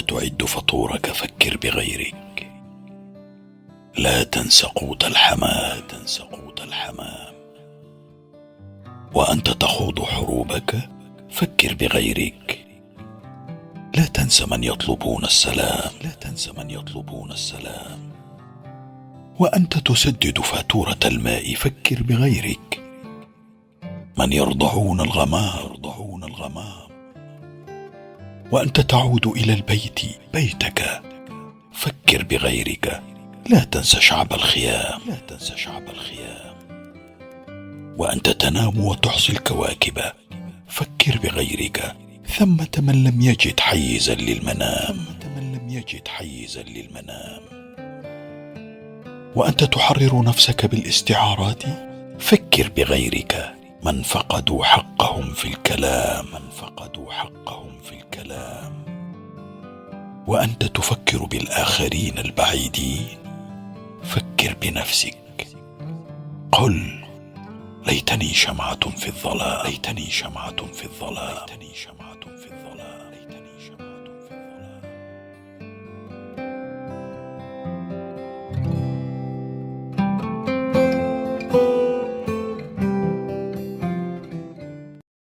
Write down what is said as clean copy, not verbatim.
تعد فطورك فكر بغيرك. لا تنس قوت الحمام. وأنت تخوض حروبك فكر بغيرك. لا تنس من يطلبون السلام. وأنت تسدد فاتورة الماء فكر بغيرك. من يرضعون الغمام وأنت تعود إلى البيت بيتك فكر بغيرك. لا تنس شعب الخيام. وأنت تنام وتحصي الكواكب فكر بغيرك. ثمة من لم يجد حيزا للمنام. وأنت تحرر نفسك بالاستعارات فكر بغيرك. من فقدوا حقهم في الكلام. وأنت تفكر بالآخرين البعيدين فكر بنفسك. قل ليتني شمعة في الظلام.